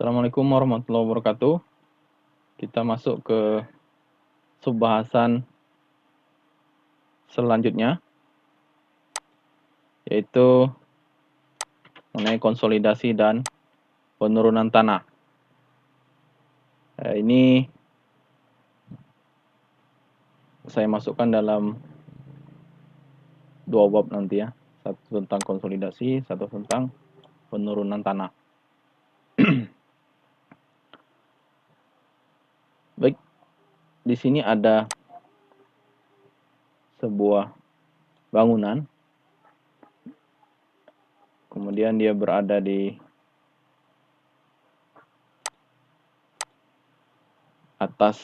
Assalamualaikum warahmatullahi wabarakatuh. Kita masuk ke subbahasan selanjutnya, yaitu mengenai konsolidasi dan penurunan tanah. Ini saya masukkan dalam dua bab nanti ya, satu tentang konsolidasi, satu tentang penurunan tanah. Baik, di sini ada sebuah bangunan, kemudian dia berada di atas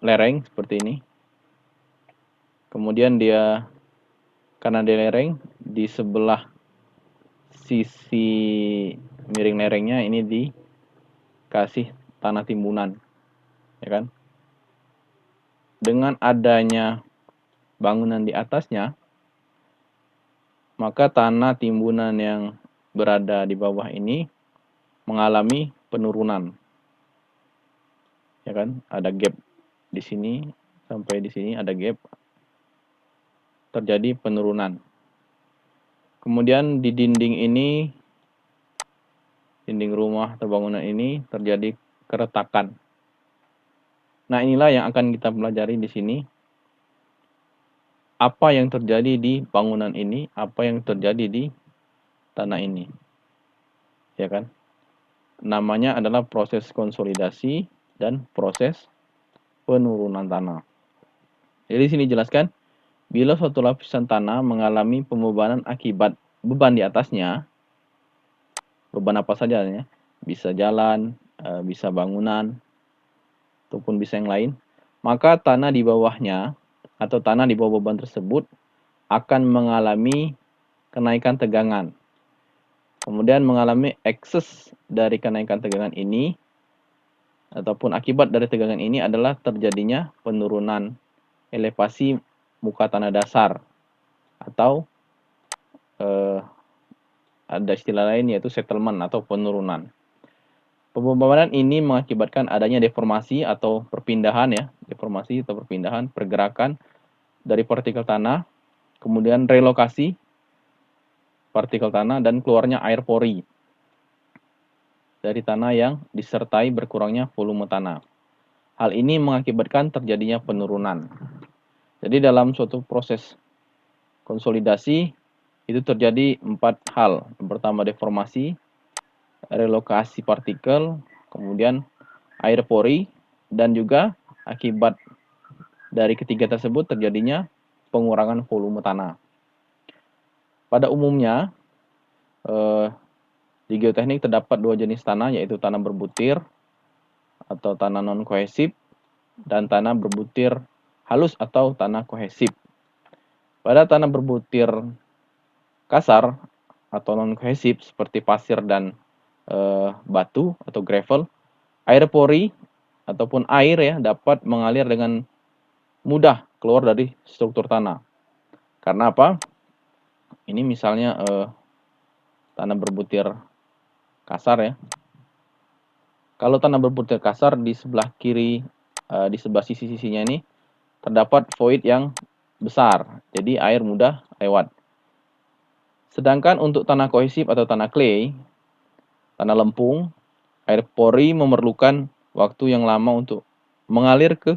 lereng seperti ini. Kemudian dia, karena dia lereng, di sebelah sisi miring lerengnya ini dikasih tanah timbunan, ya kan? Dengan adanya bangunan di atasnya, maka tanah timbunan yang berada di bawah ini mengalami penurunan, ya kan? Ada gap di sini sampai di sini ada gap, terjadi penurunan. Kemudian di dinding ini, dinding rumah atau bangunan ini terjadi keretakan. Nah, inilah yang akan kita pelajari di sini. Apa yang terjadi di bangunan ini, apa yang terjadi di tanah ini. Ya kan? Namanya adalah proses konsolidasi dan proses penurunan tanah. Jadi di sini jelaskan, bila suatu lapisan tanah mengalami pembebanan akibat beban di atasnya, beban apa saja ya, bisa jalan, bisa bangunan, ataupun bisa yang lain, maka tanah di bawahnya atau tanah di bawah beban tersebut akan mengalami kenaikan tegangan. Kemudian mengalami ekses dari kenaikan tegangan ini, ataupun akibat dari tegangan ini adalah terjadinya penurunan elevasi muka tanah dasar, atau ada istilah lain yaitu settlement atau penurunan. Pembebanan ini mengakibatkan adanya deformasi atau perpindahan ya, deformasi atau perpindahan pergerakan dari partikel tanah, kemudian relokasi partikel tanah dan keluarnya air pori dari tanah yang disertai berkurangnya volume tanah. Hal ini mengakibatkan terjadinya penurunan. Jadi dalam suatu proses konsolidasi itu terjadi 4 hal. Yang pertama deformasi, relokasi partikel, kemudian air pori, dan juga akibat dari ketiga tersebut terjadinya pengurangan volume tanah. Pada umumnya di geoteknik terdapat dua jenis tanah, yaitu tanah berbutir atau tanah non-kohesif dan tanah berbutir halus atau tanah kohesif. Pada tanah berbutir kasar atau non-kohesif seperti pasir dan batu atau gravel, air pori ataupun air ya dapat mengalir dengan mudah keluar dari struktur tanah. Karena apa? Ini misalnya tanah berbutir kasar ya. Kalau tanah berbutir kasar di sebelah kiri, di sebelah sisi-sisinya ini terdapat void yang besar, jadi air mudah lewat. Sedangkan untuk tanah kohesif atau tanah clay, tanah lempung, air pori memerlukan waktu yang lama untuk mengalir ke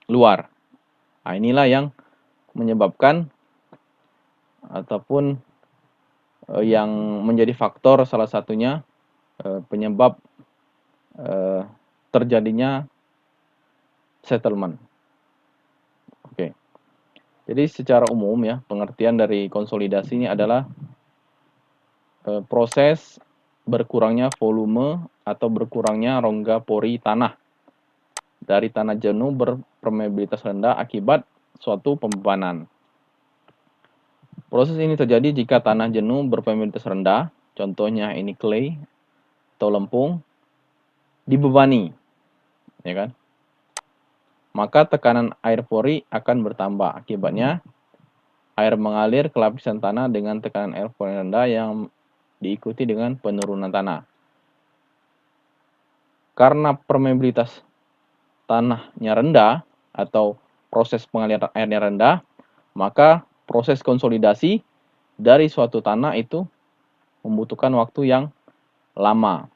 luar. Nah, inilah yang menyebabkan ataupun yang menjadi faktor salah satunya penyebab terjadinya settlement. Oke. Jadi secara umum ya, pengertian dari konsolidasi ini adalah proses berkurangnya volume atau berkurangnya rongga pori tanah dari tanah jenuh berpermeabilitas rendah akibat suatu pembebanan. Proses ini terjadi jika tanah jenuh berpermeabilitas rendah, contohnya ini clay atau lempung, dibebani, ya kan? Maka tekanan air pori akan bertambah. Akibatnya air mengalir ke lapisan tanah dengan tekanan air pori rendah yang diikuti dengan penurunan tanah. karena permeabilitas tanahnya rendah atau proses pengaliran airnya rendah, maka proses konsolidasi dari suatu tanah itu membutuhkan waktu yang lama.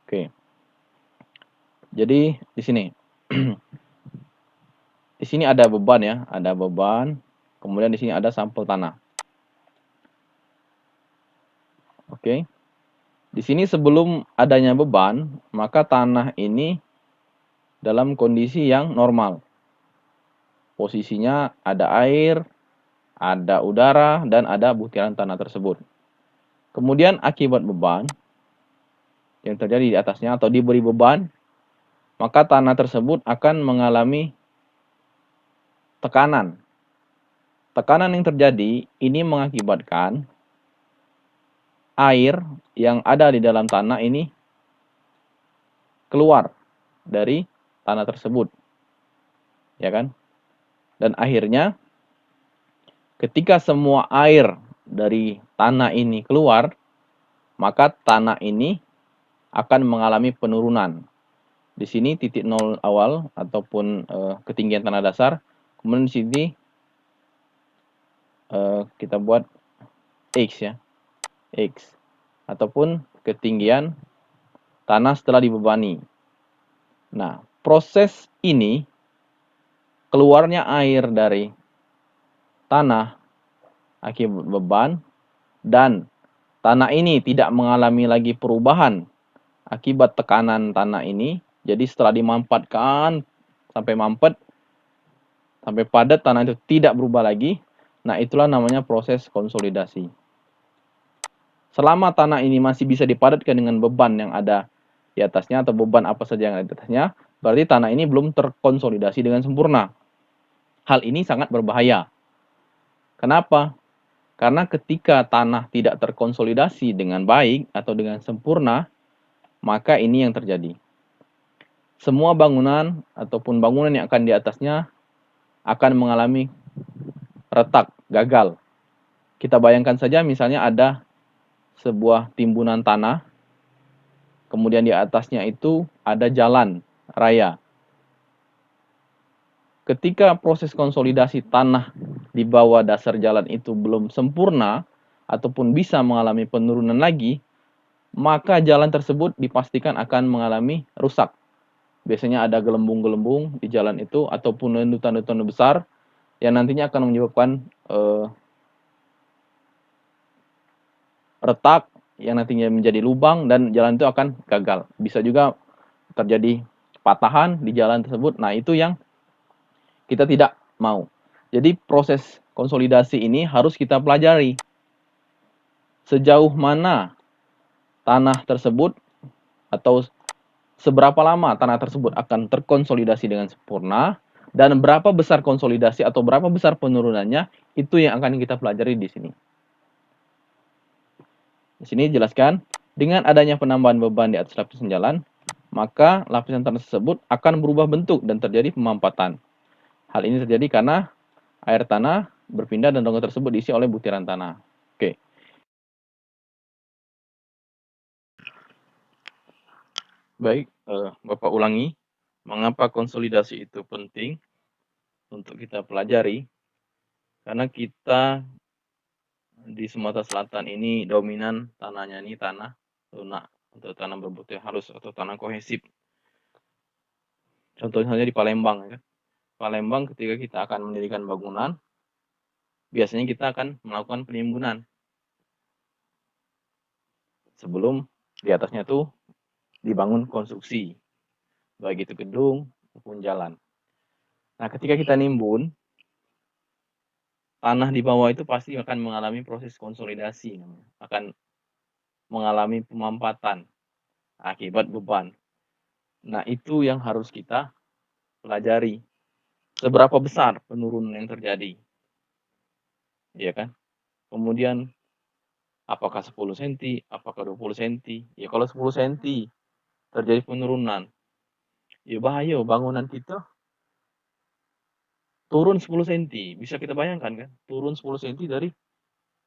Oke. Jadi di sini di sini ada beban ya, ada beban. Kemudian di sini ada sampel tanah. Oke. Di sini sebelum adanya beban, maka tanah ini dalam kondisi yang normal. Posisinya ada air, ada udara, dan ada butiran tanah tersebut. Kemudian akibat beban yang terjadi di atasnya atau diberi beban, maka tanah tersebut akan mengalami tekanan. Tekanan yang terjadi ini mengakibatkan air yang ada di dalam tanah ini keluar dari tanah tersebut. Ya kan? Dan akhirnya ketika semua air dari tanah ini keluar, maka tanah ini akan mengalami penurunan. Di sini titik nol awal ataupun ketinggian tanah dasar. Kemudian di sini kita buat X ya, X ataupun ketinggian tanah setelah dibebani. Nah, proses ini keluarnya air dari tanah akibat beban dan tanah ini tidak mengalami lagi perubahan akibat tekanan tanah ini. Jadi setelah dimampatkan sampai mampet, sampai padat, tanah itu tidak berubah lagi. Nah, itulah namanya proses konsolidasi. Selama tanah ini masih bisa dipadatkan dengan beban yang ada di atasnya atau beban apa saja yang ada di atasnya, berarti tanah ini belum terkonsolidasi dengan sempurna. Hal ini sangat berbahaya. Kenapa? Karena ketika tanah tidak terkonsolidasi dengan baik atau dengan sempurna, maka ini yang terjadi. Semua bangunan ataupun bangunan yang akan di atasnya akan mengalami retak, gagal. Kita bayangkan saja misalnya ada sebuah timbunan tanah, kemudian di atasnya itu ada jalan raya. Ketika proses konsolidasi tanah di bawah dasar jalan itu belum sempurna ataupun bisa mengalami penurunan lagi, maka jalan tersebut dipastikan akan mengalami rusak. Biasanya ada gelembung-gelembung di jalan itu ataupun letusan-letusan besar yang nantinya akan menyebabkan retak yang nantinya menjadi lubang dan jalan itu akan gagal. Bisa juga terjadi patahan di jalan tersebut. Nah, itu yang kita tidak mau. Jadi proses konsolidasi ini harus kita pelajari. Sejauh mana tanah tersebut atau seberapa lama tanah tersebut akan terkonsolidasi dengan sempurna dan berapa besar konsolidasi atau berapa besar penurunannya, itu yang akan kita pelajari di sini. Di sini jelaskan, dengan adanya penambahan beban di atas lapisan jalan, maka lapisan tanah tersebut akan berubah bentuk dan terjadi pemampatan. Hal ini terjadi karena air tanah berpindah dan rongga tersebut diisi oleh butiran tanah. Oke. Baik, Bapak ulangi, mengapa konsolidasi itu penting untuk kita pelajari? Karena kita di Sumatera Selatan ini dominan tanahnya ini tanah lunak atau tanah berbutir halus atau tanah kohesif. Contohnya di Palembang ya. Palembang ketika kita akan mendirikan bangunan, biasanya kita akan melakukan penimbunan. Sebelum di atasnya tuh dibangun konstruksi, baik itu gedung maupun jalan. Nah, ketika kita nimbun, tanah di bawah itu pasti akan mengalami proses konsolidasi, akan mengalami pemampatan akibat beban. Nah, itu yang harus kita pelajari. Seberapa besar penurunan yang terjadi, ya kan? Kemudian apakah 10 cm, apakah 20 cm? Ya kalau 10 cm terjadi penurunan, ya bahaya bangunan kita turun 10 cm. Bisa kita bayangkan kan? Turun 10 cm dari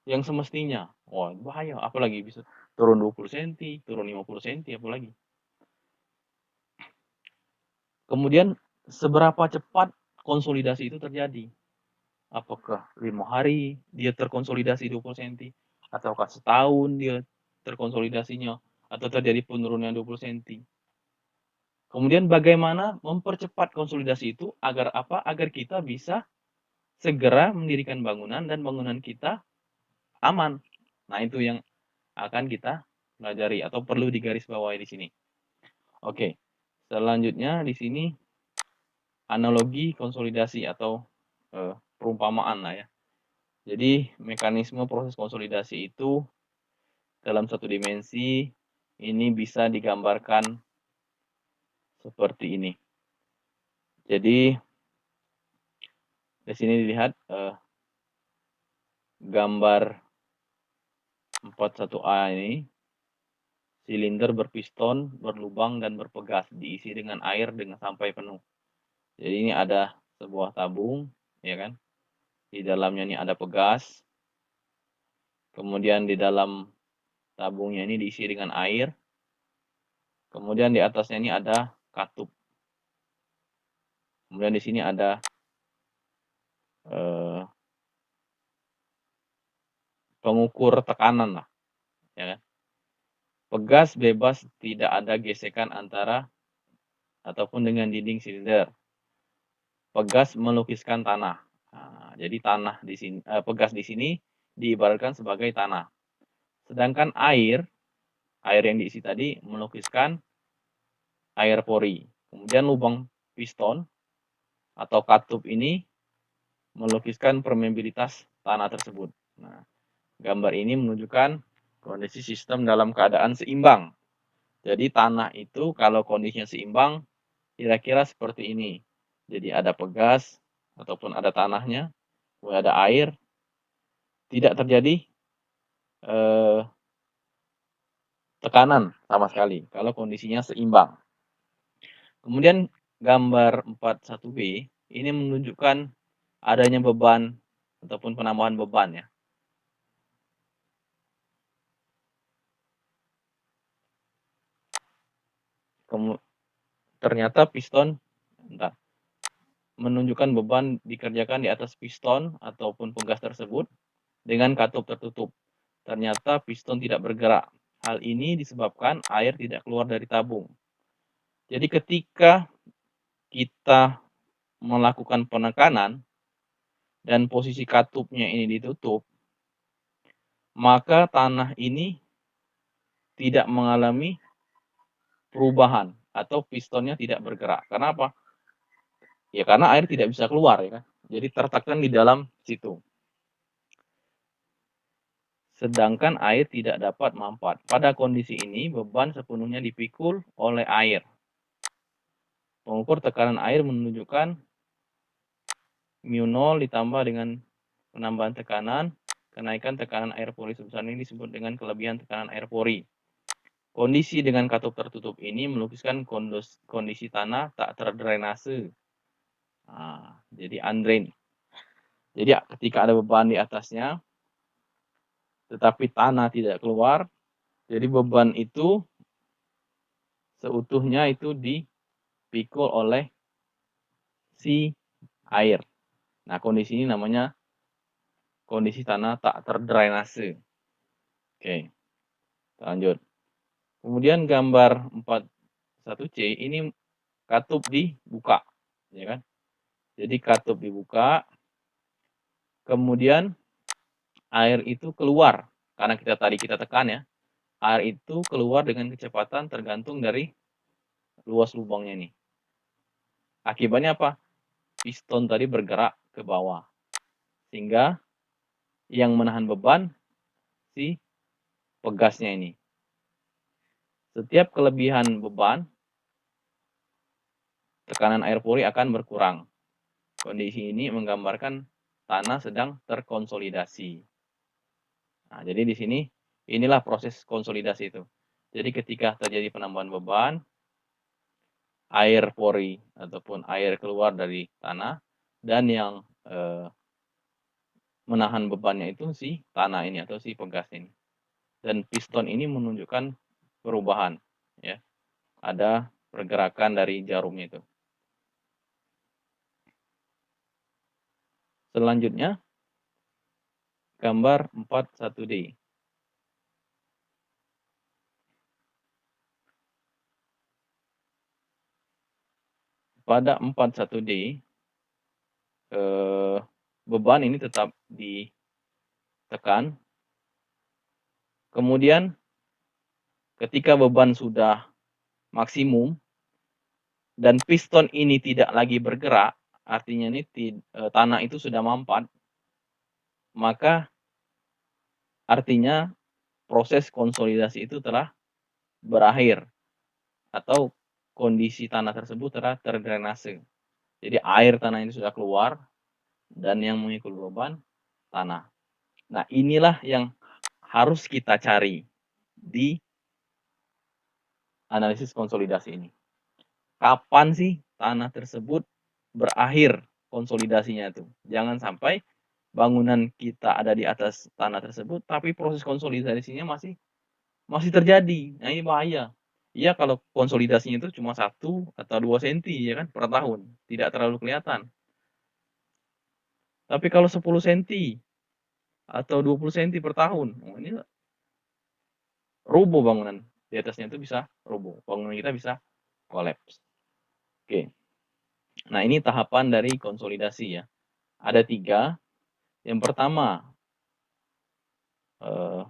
yang semestinya. Wah, bahaya. Apalagi bisa turun 20 cm, turun 50 cm, apalagi. Kemudian seberapa cepat konsolidasi itu terjadi? Apakah 5 hari dia terkonsolidasi 20 senti, ataukah setahun dia terkonsolidasinya, atau terjadi penurunan 20 senti. Kemudian bagaimana mempercepat konsolidasi itu agar apa? Agar kita bisa segera mendirikan bangunan dan bangunan kita aman. Nah, itu yang akan kita pelajari atau perlu digarisbawahi di sini. Oke. Selanjutnya di sini analogi konsolidasi atau perumpamaan lah ya. Jadi mekanisme proses konsolidasi itu dalam satu dimensi ini bisa digambarkan seperti ini. Jadi di sini dilihat gambar 41A ini, silinder berpiston, berlubang dan berpegas, diisi dengan air sampai penuh. Jadi ini ada sebuah tabung, ya kan? Di dalamnya ini ada pegas. Kemudian di dalam tabungnya ini diisi dengan air. Kemudian di atasnya ini ada katup. Kemudian di sini ada pengukur tekanan lah, ya kan? Pegas bebas, tidak ada gesekan antara ataupun dengan dinding silinder. Pegas melukiskan tanah. Nah, jadi tanah di sini, pegas di sini diibaratkan sebagai tanah. Sedangkan air yang diisi tadi melukiskan air pori. Kemudian lubang piston atau katup ini melukiskan permeabilitas tanah tersebut. Nah, gambar ini menunjukkan kondisi sistem dalam keadaan seimbang. Jadi tanah itu kalau kondisinya seimbang, kira-kira seperti ini. Jadi ada pegas ataupun ada tanahnya, kemudian ada air, tidak terjadi tekanan sama sekali kalau kondisinya seimbang. Kemudian gambar 41B ini menunjukkan adanya beban ataupun penambahan beban ya. Ternyata piston menunjukkan beban dikerjakan di atas piston ataupun pegas tersebut dengan katup tertutup. Ternyata piston tidak bergerak. Hal ini disebabkan air tidak keluar dari tabung. Jadi ketika kita melakukan penekanan dan posisi katupnya ini ditutup, maka tanah ini tidak mengalami perubahan atau pistonnya tidak bergerak. Karena apa? Ya karena air tidak bisa keluar ya kan. Jadi tertekan di dalam situ. Sedangkan air tidak dapat mampet. Pada kondisi ini, beban sepenuhnya dipikul oleh air. Pengukur tekanan air menunjukkan mu0 ditambah dengan penambahan tekanan, kenaikan tekanan air pori sebesar ini disebut dengan kelebihan tekanan air pori. Kondisi dengan katup tertutup ini melukiskan kondisi tanah tak terdrainase. Nah, jadi undrained. Jadi ketika ada beban di atasnya, tetapi tanah tidak keluar, jadi beban itu seutuhnya itu dipikul oleh si air. Nah, kondisi ini namanya kondisi tanah tak terdrainase. Oke, lanjut. Kemudian gambar 41C ini katup dibuka, ya kan? Jadi katup dibuka, kemudian air itu keluar karena tadi kita tekan ya. Air itu keluar dengan kecepatan tergantung dari luas lubangnya nih. Akibatnya apa? Piston tadi bergerak ke bawah. Sehingga yang menahan beban si pegasnya ini. Setiap kelebihan beban, tekanan air pori akan berkurang. Kondisi ini menggambarkan tanah sedang terkonsolidasi. Nah, jadi di sini inilah proses konsolidasi itu. Jadi ketika terjadi penambahan beban, air pori ataupun air keluar dari tanah dan yang menahan bebannya itu si tanah ini atau si pegas ini. Dan piston ini menunjukkan perubahan ya. Ada pergerakan dari jarumnya itu. Selanjutnya, gambar 41D. Pada 41D, beban ini tetap ditekan. Kemudian, ketika beban sudah maksimum, dan piston ini tidak lagi bergerak, artinya ini tanah itu sudah mampat, maka artinya proses konsolidasi itu telah berakhir, atau kondisi tanah tersebut telah terdrainase. Jadi air tanah ini sudah keluar, dan yang mengikut beban tanah. Nah, inilah yang harus kita cari di analisis konsolidasi ini. Kapan sih tanah tersebut berakhir konsolidasinya itu? Jangan sampai bangunan kita ada di atas tanah tersebut, tapi proses konsolidasinya masih terjadi. Nah, ini bahaya. Iya, kalau konsolidasinya itu cuma 1 atau 2 senti ya kan per tahun, tidak terlalu kelihatan. Tapi kalau 10 senti atau 20 senti per tahun, oh ini roboh bangunan. Di atasnya itu bisa roboh. Bangunan kita bisa kolaps. Oke. Nah, ini tahapan dari konsolidasi ya. Ada 3. Yang pertama,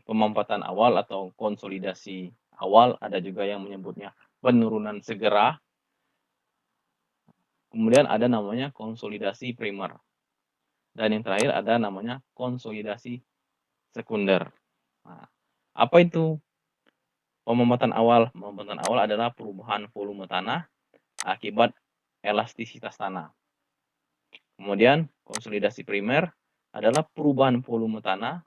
pemampatan awal atau konsolidasi awal. Ada juga yang menyebutnya penurunan segera. Kemudian ada namanya konsolidasi primer. Dan yang terakhir ada namanya konsolidasi sekunder. Nah, apa itu pemampatan awal? Pemampatan awal adalah perubahan volume tanah akibat elastisitas tanah. Kemudian konsolidasi primer adalah perubahan volume tanah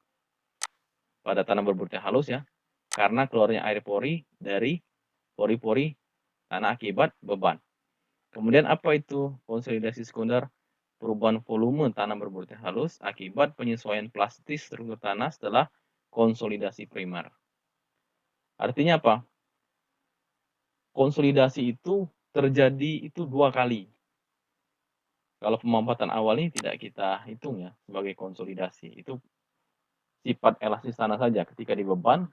pada tanah berbutir halus ya, karena keluarnya air pori dari pori-pori tanah akibat beban. Kemudian apa itu konsolidasi sekunder? Perubahan volume tanah berbutir halus akibat penyesuaian plastis struktur tanah setelah konsolidasi primer. Artinya apa? Konsolidasi itu terjadi itu 2 kali. Kalau pemampatan awal ini tidak kita hitung ya sebagai konsolidasi. Itu sifat elastis tanah saja. Ketika dibeban,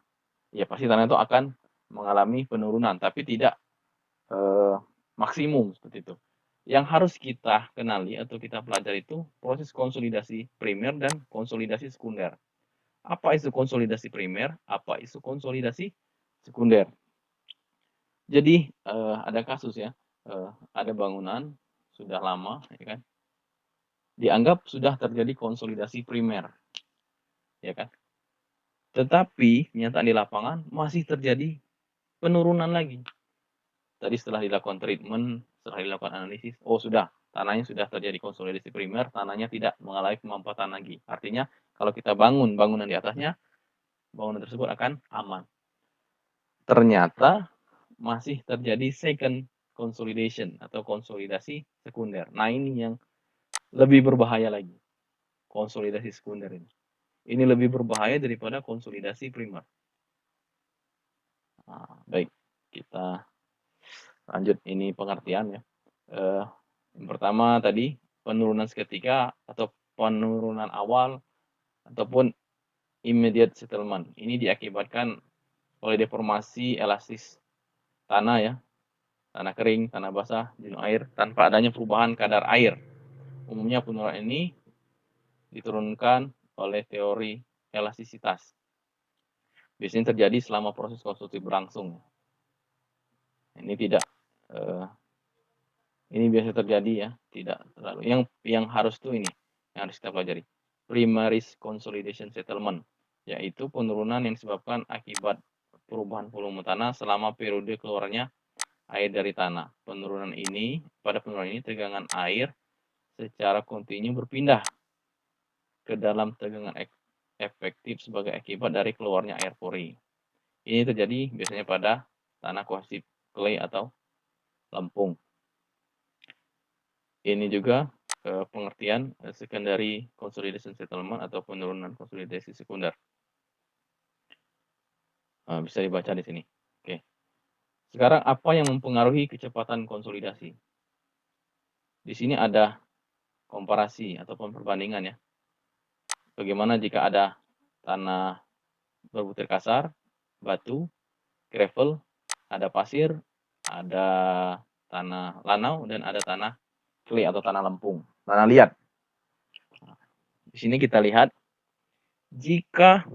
ya pasti tanah itu akan mengalami penurunan, tapi tidak maksimum seperti itu. Yang harus kita kenali atau kita pelajari itu proses konsolidasi primer dan konsolidasi sekunder. Apa itu konsolidasi primer? Apa itu konsolidasi sekunder? Jadi ada kasus ya, ada bangunan sudah lama, ya kan? Dianggap sudah terjadi konsolidasi primer, ya kan? Tetapi kenyataan di lapangan masih terjadi penurunan lagi. Tadi setelah dilakukan treatment, setelah dilakukan analisis, oh sudah, tanahnya sudah terjadi konsolidasi primer, tanahnya tidak mengalami pemampatan lagi. Artinya kalau kita bangun bangunan di atasnya, bangunan tersebut akan aman. Ternyata masih terjadi second consolidation atau konsolidasi sekunder. Nah, ini yang lebih berbahaya lagi. Konsolidasi sekunder ini. Ini lebih berbahaya daripada konsolidasi primer. Nah, baik, kita lanjut ini pengertian ya. Yang pertama tadi penurunan seketika atau penurunan awal ataupun immediate settlement. Ini diakibatkan oleh deformasi elastis tanah ya, tanah kering, tanah basah, jenuh air tanpa adanya perubahan kadar air. Umumnya penurunan ini diturunkan oleh teori elastisitas. Biasanya terjadi selama proses konstruksi berlangsung. Ini tidak ini biasa terjadi ya, tidak terlalu. Yang harus tuh ini, yang harus kita pelajari. Primary consolidation settlement, yaitu penurunan yang disebabkan akibat perubahan volume tanah selama periode keluarnya air dari tanah. Penurunan ini, tegangan air secara kontinu berpindah ke dalam tegangan efektif sebagai akibat dari keluarnya air pori. Ini terjadi biasanya pada tanah kohesif clay atau lempung. Ini juga pengertian secondary consolidation settlement atau penurunan konsolidasi sekunder. Bisa dibaca di sini. Oke. Sekarang apa yang mempengaruhi kecepatan konsolidasi? Di sini ada komparasi ataupun perbandingan ya. Bagaimana jika ada tanah berbutir kasar, batu, gravel, ada pasir, ada tanah lanau, dan ada tanah clay atau tanah lempung, tanah liat. Di sini kita lihat jika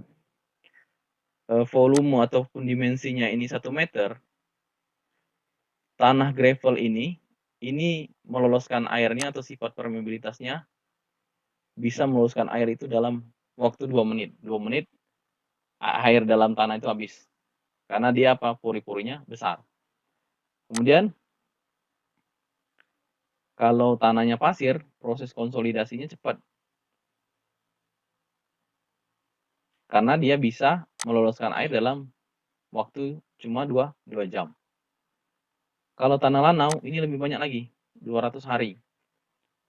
volume ataupun dimensinya ini 1 meter, tanah gravel ini meloloskan airnya atau sifat permeabilitasnya bisa meloloskan air itu dalam waktu 2 menit. 2 menit air dalam tanah itu habis. Karena dia apa? Pori-porinya besar. Kemudian kalau tanahnya pasir, proses konsolidasinya cepat. Karena dia bisa meloloskan air dalam waktu cuma 2 jam. Kalau tanah lanau ini lebih banyak lagi, 200 hari.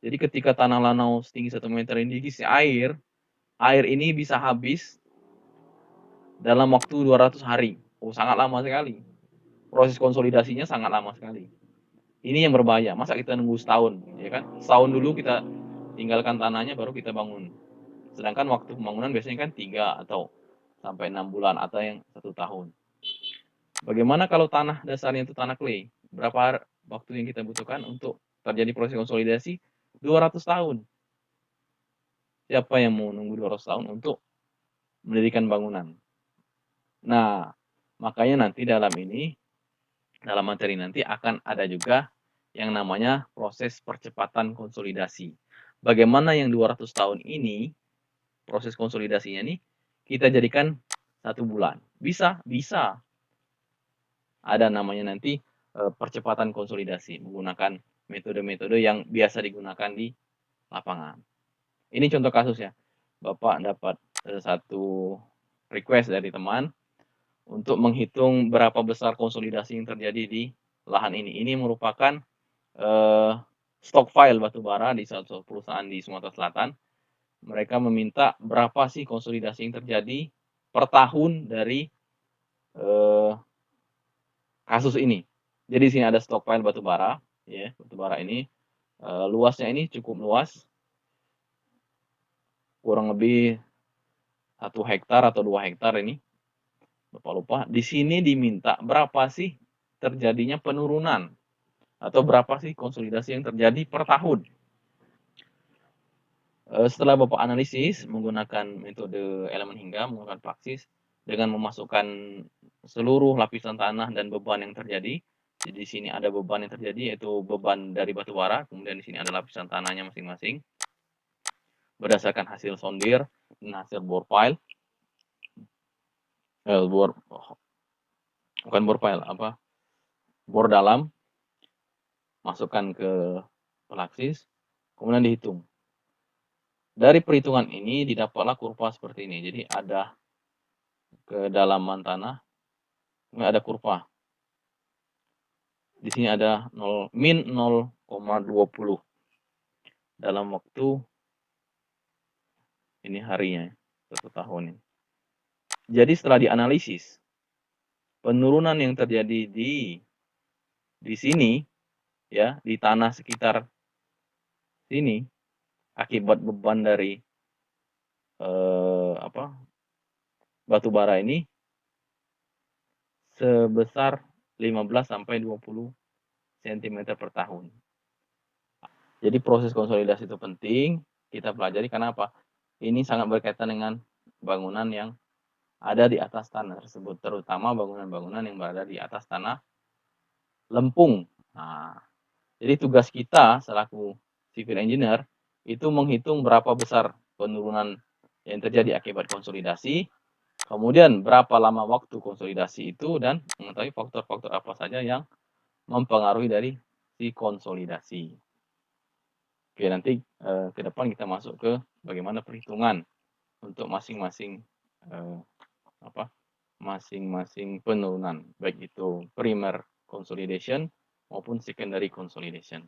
Jadi ketika tanah lanau setinggi 1 meter ini diisi air ini bisa habis dalam waktu 200 hari. Oh, sangat lama sekali. Proses konsolidasinya sangat lama sekali. Ini yang berbahaya. Masa kita nunggu setahun, ya kan? Setahun dulu kita tinggalkan tanahnya baru kita bangun. Sedangkan waktu pembangunan biasanya kan 3 atau sampai 6 bulan atau yang 1 tahun. Bagaimana kalau tanah dasarnya itu tanah clay? Berapa waktu yang kita butuhkan untuk terjadi proses konsolidasi? 200 tahun. Siapa yang mau nunggu 200 tahun untuk mendirikan bangunan? Nah, makanya nanti dalam materi nanti akan ada juga yang namanya proses percepatan konsolidasi. Bagaimana yang 200 tahun ini, proses konsolidasinya nih, kita jadikan 1 bulan. Bisa, bisa. Ada namanya nanti percepatan konsolidasi menggunakan metode-metode yang biasa digunakan di lapangan. Ini contoh kasus ya. Bapak dapat satu request dari teman untuk menghitung berapa besar konsolidasi yang terjadi di lahan ini. Ini merupakan stok file batubara di suatu perusahaan di Sumatera Selatan. Mereka meminta berapa sih konsolidasi yang terjadi per tahun dari kasus ini. Jadi di sini ada stok file batubara, ya, batubara ini luasnya ini cukup luas, kurang lebih 1 hektar atau 2 hektar ini, lupa-lupa. Di sini diminta berapa sih terjadinya penurunan atau berapa sih konsolidasi yang terjadi per tahun. Setelah Bapak analisis menggunakan metode elemen hingga, menggunakan praksis, dengan memasukkan seluruh lapisan tanah dan beban yang terjadi. Jadi di sini ada beban yang terjadi, yaitu beban dari batu bara, kemudian di sini ada lapisan tanahnya masing-masing. Berdasarkan hasil sondir dan hasil bore file, bukan bore file, bor dalam, masukkan ke praksis, kemudian dihitung. Dari perhitungan ini didapatlah kurva seperti ini. Jadi ada kedalaman tanah, kemudian ada kurva. Di sini ada min 0,20 dalam waktu ini harinya 1 tahun ini. Jadi setelah dianalisis penurunan yang terjadi di sini ya, di tanah sekitar sini akibat beban dari batu bara ini sebesar 15 sampai 20 cm per tahun. Jadi proses konsolidasi itu penting kita pelajari, karena apa? Ini sangat berkaitan dengan bangunan yang ada di atas tanah tersebut, terutama bangunan-bangunan yang berada di atas tanah lempung. Nah, jadi tugas kita selaku civil engineer itu menghitung berapa besar penurunan yang terjadi akibat konsolidasi, kemudian berapa lama waktu konsolidasi itu, dan mengetahui faktor-faktor apa saja yang mempengaruhi dari si konsolidasi. Oke, nanti ke depan kita masuk ke bagaimana perhitungan untuk masing-masing penurunan, baik itu primer consolidation maupun secondary consolidation.